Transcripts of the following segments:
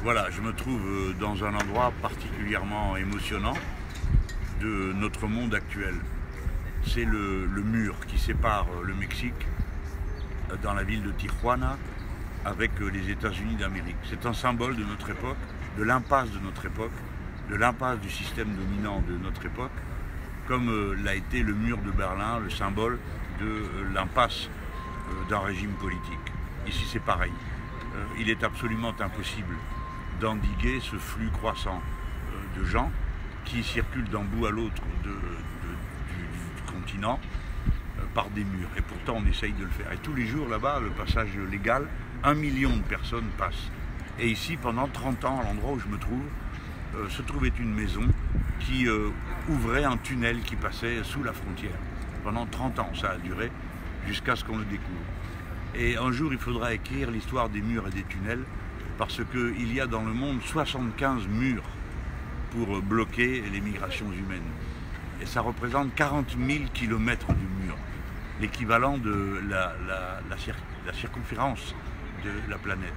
Voilà, je me trouve dans un endroit particulièrement émotionnant de notre monde actuel. C'est le mur qui sépare le Mexique dans la ville de Tijuana avec les États-Unis d'Amérique. C'est un symbole de notre époque, de l'impasse de notre époque, de l'impasse du système dominant de notre époque, comme l'a été le mur de Berlin, le symbole de l'impasse d'un régime politique. Ici c'est pareil. Il est absolument impossible d'endiguer ce flux croissant de gens qui circulent d'un bout à l'autre du continent par des murs. Et pourtant on essaye de le faire. Et tous les jours là-bas, le passage légal, 1 million de personnes passent. Et ici, pendant 30 ans, à l'endroit où je me trouve, se trouvait une maison qui ouvrait un tunnel qui passait sous la frontière. Pendant 30 ans, ça a duré jusqu'à ce qu'on le découvre. Et un jour, il faudra écrire l'histoire des murs et des tunnels, parce qu'il y a dans le monde 75 murs pour bloquer les migrations humaines. Et ça représente 40 000 kilomètres de murs, l'équivalent de la circonférence de la planète.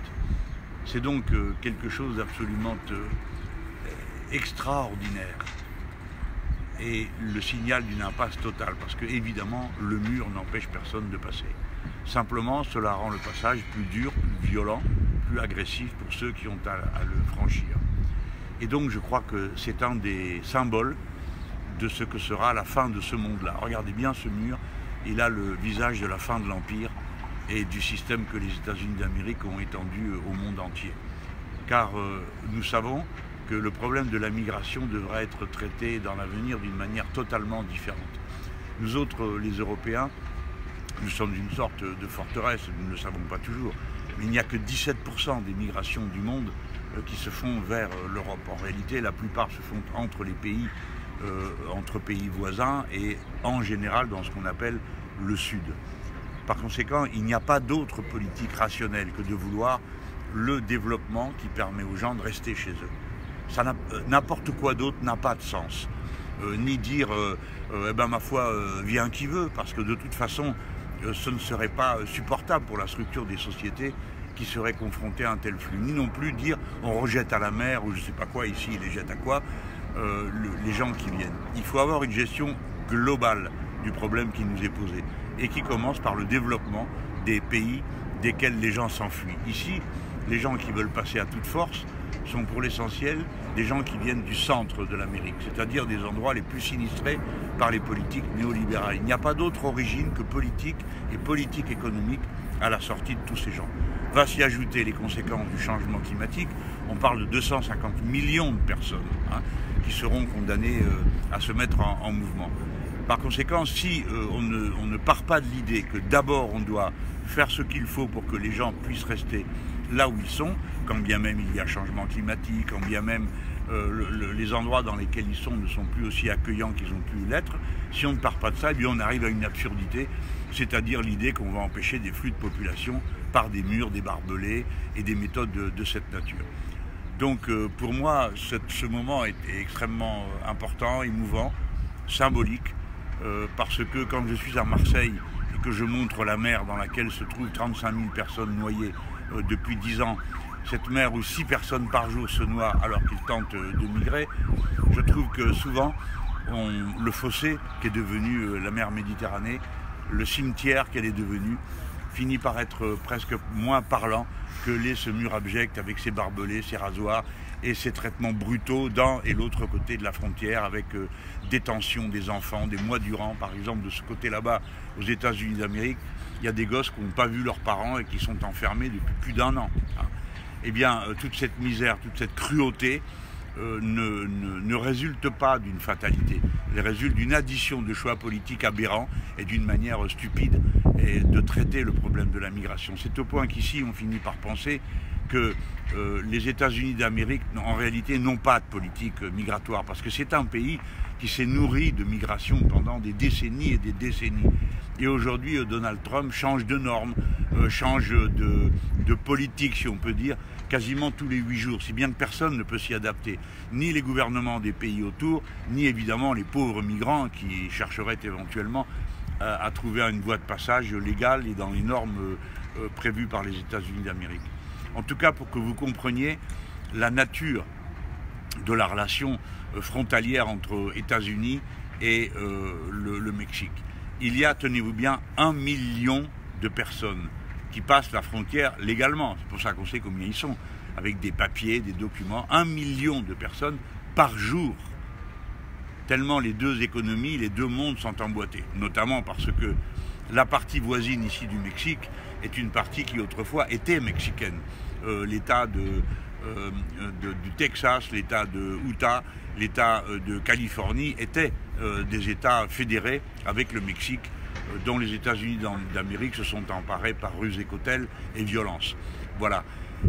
C'est donc quelque chose d'absolument extraordinaire et le signal d'une impasse totale, parce que évidemment le mur n'empêche personne de passer. Simplement, cela rend le passage plus dur, plus violent, plus agressif pour ceux qui ont à le franchir. Et donc je crois que c'est un des symboles de ce que sera la fin de ce monde-là. Regardez bien ce mur, il a le visage de la fin de l'Empire et du système que les États-Unis d'Amérique ont étendu au monde entier. Car nous savons que le problème de la migration devra être traité dans l'avenir d'une manière totalement différente. Nous autres, les Européens, nous sommes une sorte de forteresse, nous ne le savons pas toujours, mais il n'y a que 17% des migrations du monde qui se font vers l'Europe. En réalité, la plupart se font entre les pays, entre pays voisins et en général dans ce qu'on appelle le Sud. Par conséquent, il n'y a pas d'autre politique rationnelle que de vouloir le développement qui permet aux gens de rester chez eux. N'importe quoi d'autre n'a pas de sens. Ni dire, eh ben, ma foi, vient qui veut, parce que de toute façon, ce ne serait pas supportable pour la structure des sociétés qui seraient confrontées à un tel flux. Ni non plus dire, on rejette à la mer, ou je ne sais pas quoi, ici, ils les jettent à quoi, les gens qui viennent. Il faut avoir une gestion globale du problème qui nous est posé, et qui commence par le développement des pays desquels les gens s'enfuient. Ici, les gens qui veulent passer à toute force sont pour l'essentiel des gens qui viennent du centre de l'Amérique, c'est-à-dire des endroits les plus sinistrés par les politiques néolibérales. Il n'y a pas d'autre origine que politique et politique économique à la sortie de tous ces gens. Va s'y ajouter les conséquences du changement climatique. On parle de 250 millions de personnes qui seront condamnées à se mettre en mouvement. Par conséquent, si on ne part pas de l'idée que d'abord on doit faire ce qu'il faut pour que les gens puissent rester là où ils sont, quand bien même il y a changement climatique, quand bien même les endroits dans lesquels ils sont ne sont plus aussi accueillants qu'ils ont pu l'être, si on ne part pas de ça, eh bien on arrive à une absurdité, c'est-à-dire l'idée qu'on va empêcher des flux de population par des murs, des barbelés et des méthodes de cette nature. Donc pour moi, ce moment est extrêmement important, émouvant, symbolique, parce que quand je suis à Marseille et que je montre la mer dans laquelle se trouvent 35 000 personnes noyées depuis 10 ans, cette mer où 6 personnes par jour se noient alors qu'ils tentent de migrer, je trouve que souvent le fossé qui est devenu la mer Méditerranée, le cimetière qu'elle est devenue, finit par être presque moins parlant que ce mur abject avec ses barbelés, ses rasoirs et ces traitements brutaux d'un et l'autre côté de la frontière avec détention des enfants des mois durant. Par exemple, de ce côté là-bas, aux États-Unis d'Amérique, il y a des gosses qui n'ont pas vu leurs parents et qui sont enfermés depuis plus d'1 an. Eh bien, toute cette misère, toute cette cruauté ne résulte pas d'une fatalité. Elle résulte d'une addition de choix politiques aberrants et d'une manière stupide de traiter le problème de la migration. C'est au point qu'ici, on finit par penser que les États-Unis d'Amérique, en réalité, n'ont pas de politique migratoire, parce que c'est un pays qui s'est nourri de migration pendant des décennies et des décennies. Et aujourd'hui, Donald Trump change de normes, change de politique, si on peut dire, quasiment tous les 8 jours, si bien que personne ne peut s'y adapter. Ni les gouvernements des pays autour, ni évidemment les pauvres migrants qui chercheraient éventuellement à trouver une voie de passage légale et dans les normes prévues par les États-Unis d'Amérique. En tout cas, pour que vous compreniez la nature de la relation frontalière entre États-Unis et le Mexique. Il y a, tenez-vous bien, 1 million de personnes qui passent la frontière légalement. C'est pour ça qu'on sait combien ils sont, avec des papiers, des documents. 1 million de personnes par jour. Tellement les deux économies, les deux mondes sont emboîtés. Notamment parce que la partie voisine ici du Mexique est une partie qui autrefois était mexicaine. L'État du Texas, l'État de Utah, l'État de Californie étaient des États fédérés avec le Mexique, dont les États-Unis d'Amérique se sont emparés par ruse et cautèle et violence. Voilà.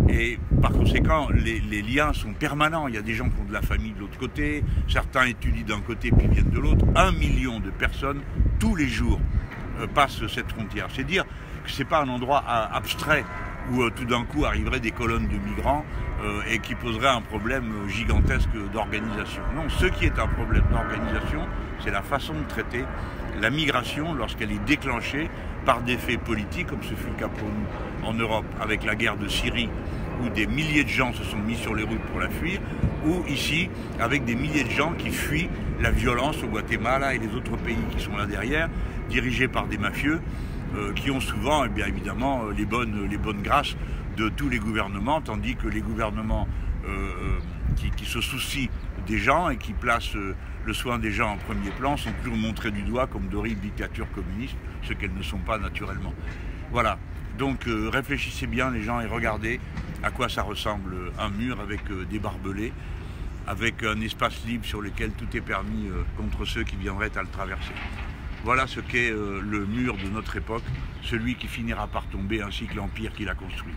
Et par conséquent, les liens sont permanents. Il y a des gens qui ont de la famille de l'autre côté, certains étudient d'un côté puis viennent de l'autre. 1 million de personnes, tous les jours, passent cette frontière. C'est dire que ce n'est pas un endroit abstrait où tout d'un coup arriveraient des colonnes de migrants et qui poseraient un problème gigantesque d'organisation. Non, ce qui est un problème d'organisation, c'est la façon de traiter la migration lorsqu'elle est déclenchée par des faits politiques, comme ce fut le cas pour nous en Europe avec la guerre de Syrie, où des milliers de gens se sont mis sur les routes pour la fuir, ou ici avec des milliers de gens qui fuient la violence au Guatemala et les autres pays qui sont là derrière, dirigés par des mafieux, qui ont souvent, eh bien évidemment, les bonnes grâces de tous les gouvernements, tandis que les gouvernements qui se soucient des gens et qui placent le soin des gens en premier plan sont toujours montrés du doigt comme d'horribles dictatures communistes, ce qu'elles ne sont pas naturellement. Voilà, donc réfléchissez bien les gens et regardez à quoi ça ressemble un mur avec des barbelés, avec un espace libre sur lequel tout est permis contre ceux qui viendraient à le traverser. Voilà ce qu'est le mur de notre époque, celui qui finira par tomber ainsi que l'empire qu'il a construit.